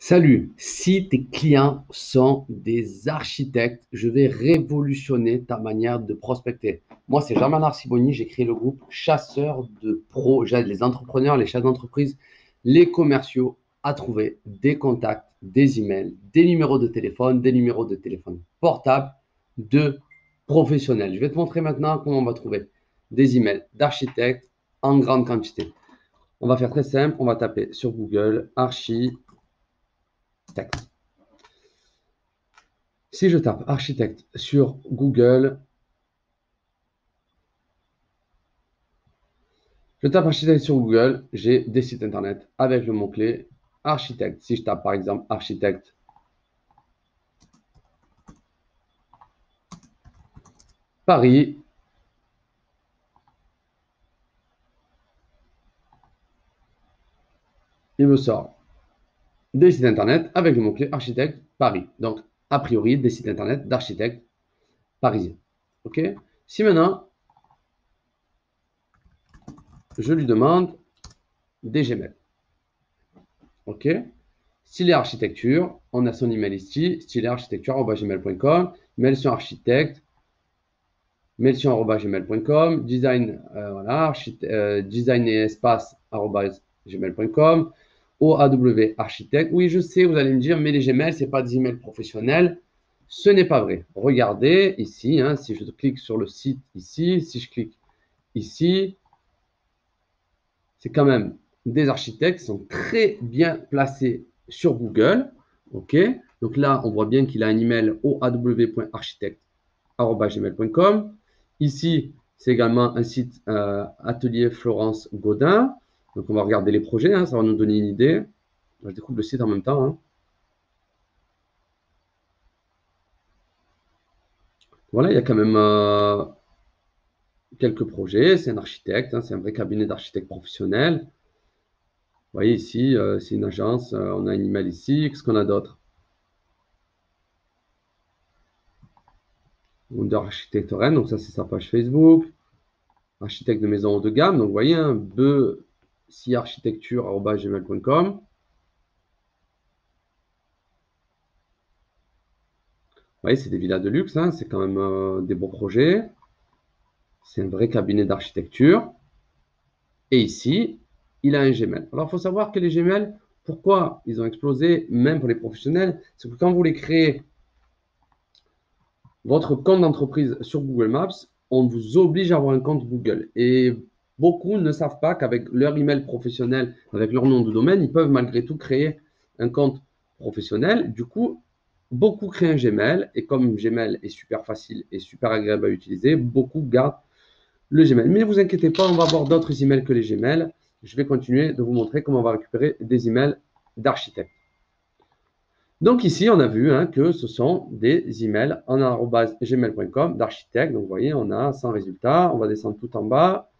Salut, si tes clients sont des architectes, je vais révolutionner ta manière de prospecter. Moi, c'est Germain Arsiboni, j'ai créé le groupe Chasseurs de Pros. J'aide les entrepreneurs, les chefs d'entreprise, les commerciaux à trouver des contacts, des emails, des numéros de téléphone portables de professionnels. Je vais te montrer maintenant comment on va trouver des emails d'architectes en grande quantité. On va faire très simple, on va taper sur Google architecte. Si je tape architecte sur Google, j'ai des sites internet avec le mot-clé architecte. Si je tape par exemple architecte Paris, il me sort des sites internet avec le mot-clé architecte Paris. Donc, a priori, des sites internet d'architectes parisiens. OK? Si maintenant, je lui demande des Gmail. OK? Stylet architecture, on a son email ici, styletarchitecture@gmail.com, mail sur architecte, mention@gmail.com, design, voilà, design et espace@gmail.com, OAW architecte. Oui, je sais, vous allez me dire, mais les Gmail, ce n'est pas des emails professionnels. Ce n'est pas vrai. Regardez ici, hein, si je clique sur le site ici, si je clique ici, c'est quand même des architectes qui sont très bien placés sur Google. OK? Donc là, on voit bien qu'il a un email oaw.architecte@gmail.com. Ici, c'est également un site Atelier Florence Gaudin. Donc, on va regarder les projets, hein, ça va nous donner une idée. Je découvre le site en même temps. Hein. Voilà, il y a quand même quelques projets. C'est un architecte, hein, c'est un vrai cabinet d'architectes professionnels. Vous voyez ici, c'est une agence. On a un email ici. Qu'est-ce qu'on a d'autre? Wonder Architect Rennes, donc ça, c'est sa page Facebook. Architecte de maison haut de gamme. Donc, vous voyez, hein, besiarchitecture@gmail.com. Vous voyez, c'est des villas de luxe, hein, c'est quand même des beaux projets. C'est un vrai cabinet d'architecture. Et ici, il a un Gmail. Alors, il faut savoir que les Gmail, pourquoi ils ont explosé, même pour les professionnels, c'est que quand vous voulez créer votre compte d'entreprise sur Google Maps, on vous oblige à avoir un compte Google. Et beaucoup ne savent pas qu'avec leur email professionnel, avec leur nom de domaine, ils peuvent malgré tout créer un compte professionnel. Du coup, beaucoup créent un Gmail. Et comme Gmail est super facile et super agréable à utiliser, beaucoup gardent le Gmail. Mais ne vous inquiétez pas, on va voir d'autres emails que les Gmail. Je vais continuer de vous montrer comment on va récupérer des emails d'architectes. Donc ici, on a vu hein, que ce sont des emails en @gmail.com d'architectes. Donc vous voyez, on a 100 résultats. On va descendre tout en bas.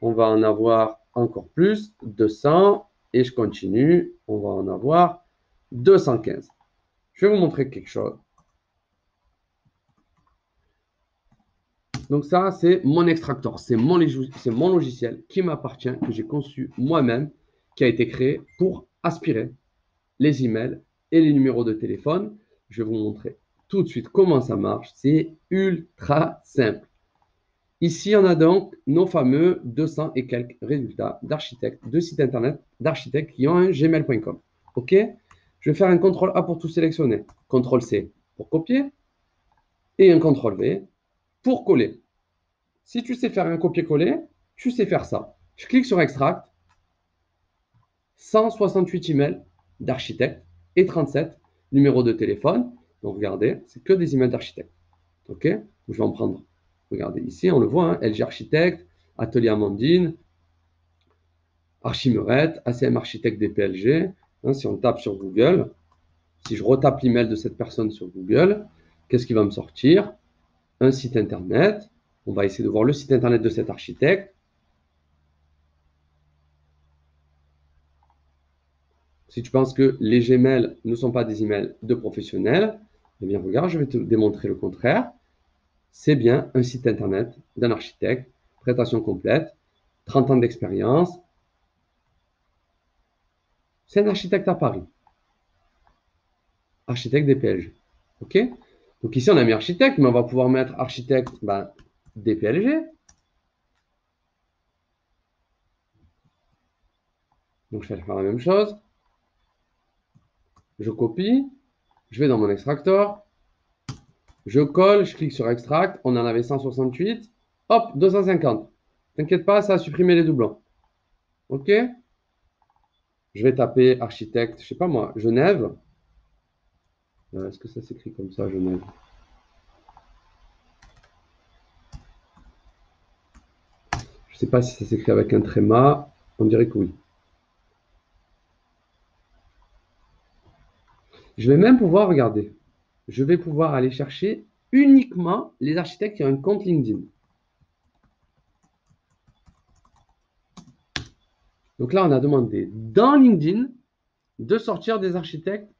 On va en avoir encore plus, 200. Et je continue. On va en avoir 215. Je vais vous montrer quelque chose. Donc ça, c'est mon extracteur. C'est mon logiciel qui m'appartient, que j'ai conçu moi-même, qui a été créé pour aspirer les emails et les numéros de téléphone. Je vais vous montrer tout de suite comment ça marche. C'est ultra simple. Ici, on a donc nos fameux 200 et quelques résultats d'architectes, de sites internet d'architectes qui ont un gmail.com. OK? Je vais faire un CTRL A pour tout sélectionner. CTRL C pour copier et un CTRL V pour coller. Si tu sais faire un copier-coller, tu sais faire ça. Je clique sur Extract. 168 emails d'architectes et 37 numéros de téléphone. Donc regardez, c'est que des emails d'architectes. OK? Je vais en prendre. Regardez ici, on le voit, hein, LG Architecte, Atelier Amandine, Archimeurette, ACM Architecte DPLG. Hein, si on tape sur Google, si je retape l'email de cette personne sur Google, qu'est-ce qui va me sortir? Un site internet. On va essayer de voir le site internet de cet architecte. Si tu penses que les Gmail ne sont pas des emails de professionnels, eh bien regarde, je vais te démontrer le contraire. C'est bien un site internet d'un architecte, prestation complète, 30 ans d'expérience. C'est un architecte à Paris. architecte DPLG. OK? Donc ici, on a mis architecte, mais on va pouvoir mettre architecte DPLG. Donc je vais faire la même chose. Je copie, je vais dans mon extracteur, je colle, je clique sur extract, on en avait 168, hop, 250. T'inquiète pas, ça a supprimé les doublons. OK? Je vais taper architecte, je sais pas moi, Genève. Est-ce que ça s'écrit comme ça, Genève? Je sais pas si ça s'écrit avec un tréma. On dirait que oui. Je vais même pouvoir regarder. Je vais pouvoir aller chercher uniquement les architectes qui ont un compte LinkedIn. Donc là, on a demandé dans LinkedIn de sortir des architectes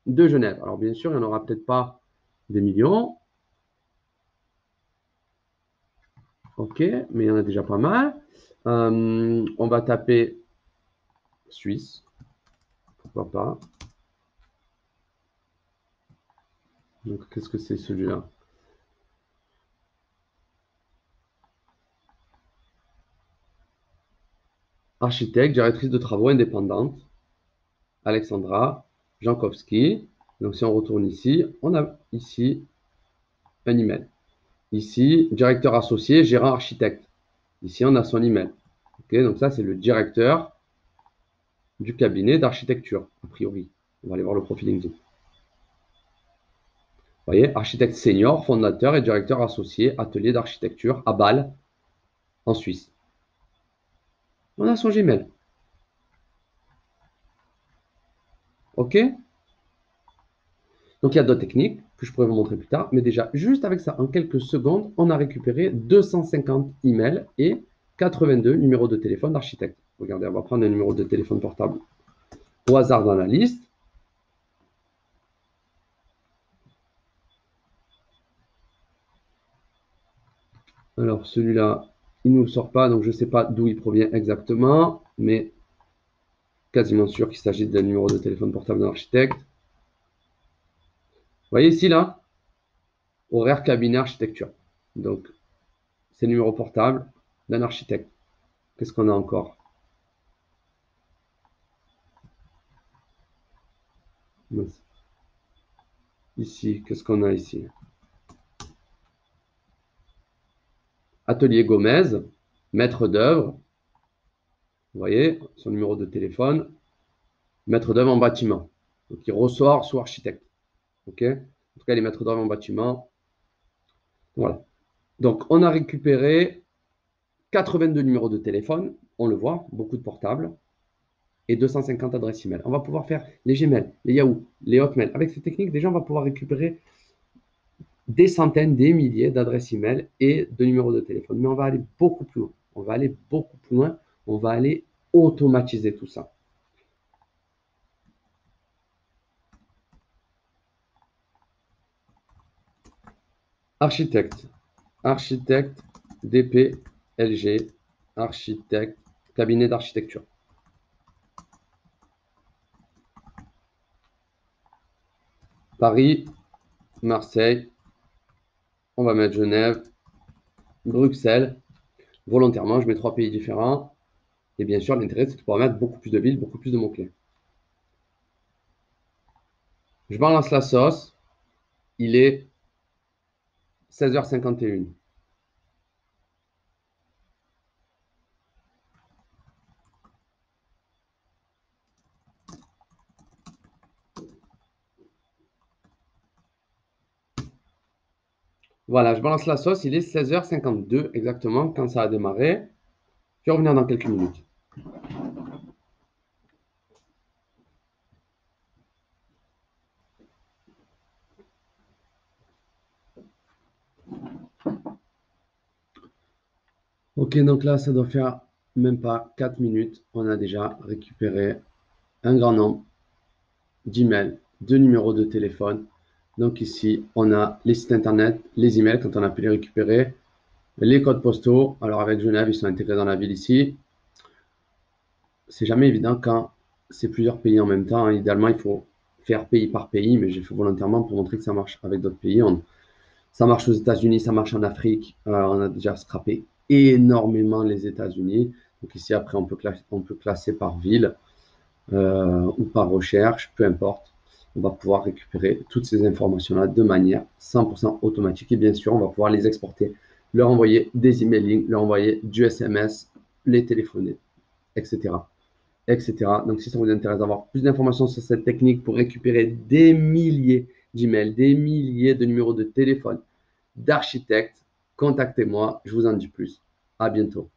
de Genève. Alors bien sûr, il n'y en aura peut-être pas des millions. OK, mais il y en a déjà pas mal. On va taper Suisse. Pourquoi pas. Donc, qu'est-ce que c'est celui-là? Architecte, directrice de travaux indépendante, Alexandra Jankowski. Donc, si on retourne ici, on a ici un email. Ici, directeur associé, gérant architecte. Ici, on a son email. OK, donc ça, c'est le directeur du cabinet d'architecture, a priori. On va aller voir le profil LinkedIn. Vous voyez, architecte senior, fondateur et directeur associé, atelier d'architecture à Bâle, en Suisse. On a son Gmail. OK? Donc, il y a d'autres techniques que je pourrais vous montrer plus tard. Mais déjà, juste avec ça, en quelques secondes, on a récupéré 250 emails et 82 numéros de téléphone d'architecte. Regardez, on va prendre un numéro de téléphone portable au hasard dans la liste. Alors, celui-là, il ne nous le sort pas, donc je ne sais pas d'où il provient exactement, mais quasiment sûr qu'il s'agit d'un numéro de téléphone portable d'un architecte. Vous voyez ici, là, horaire cabinet architecture. Donc, c'est le numéro portable d'un architecte. Qu'est-ce qu'on a encore? Ici, qu'est-ce qu'on a ici? Atelier Gomez, maître d'œuvre. Vous voyez, son numéro de téléphone, maître d'œuvre en bâtiment. Donc, il ressort sous architecte. OK? En tout cas, les maîtres d'œuvre en bâtiment. Voilà. Donc, on a récupéré 82 numéros de téléphone. On le voit, beaucoup de portables. Et 250 adresses email. On va pouvoir faire les Gmail, les Yahoo, les Hotmail. Avec ces techniques, déjà, on va pouvoir récupérer des centaines, des milliers d'adresses email et de numéros de téléphone. Mais on va aller beaucoup plus loin. On va aller beaucoup plus loin. On va aller automatiser tout ça. Architecte, architecte, DPLG, architecte, cabinet d'architecture. Paris, Marseille, on va mettre Genève, Bruxelles. Volontairement, je mets 3 pays différents. Et bien sûr, l'intérêt, c'est de pouvoir mettre beaucoup plus de villes, beaucoup plus de mots-clés. Je balance la sauce. Il est 16h51. Voilà, je balance la sauce. Il est 16h52 exactement quand ça a démarré. Je vais revenir dans quelques minutes. Ok, donc là, ça doit faire même pas 4 minutes. On a déjà récupéré un grand nombre d'emails, de numéros de téléphone. Donc ici, on a les sites internet, les emails quand on a pu les récupérer, les codes postaux. Alors avec Genève, ils sont intégrés dans la ville ici. C'est jamais évident quand c'est plusieurs pays en même temps. Idéalement, il faut faire pays par pays, mais j'ai fait volontairement pour montrer que ça marche avec d'autres pays. Ça marche aux États-Unis, ça marche en Afrique. On a déjà scrappé énormément les États-Unis. Donc ici, après, on peut classer par ville ou par recherche, peu importe. On va pouvoir récupérer toutes ces informations-là de manière 100% automatique. Et bien sûr, on va pouvoir les exporter, leur envoyer des emailing, leur envoyer du SMS, les téléphoner, etc. etc. Donc, si ça vous intéresse d'avoir plus d'informations sur cette technique pour récupérer des milliers d'emails, des milliers de numéros de téléphone d'architectes, contactez-moi, je vous en dis plus. À bientôt.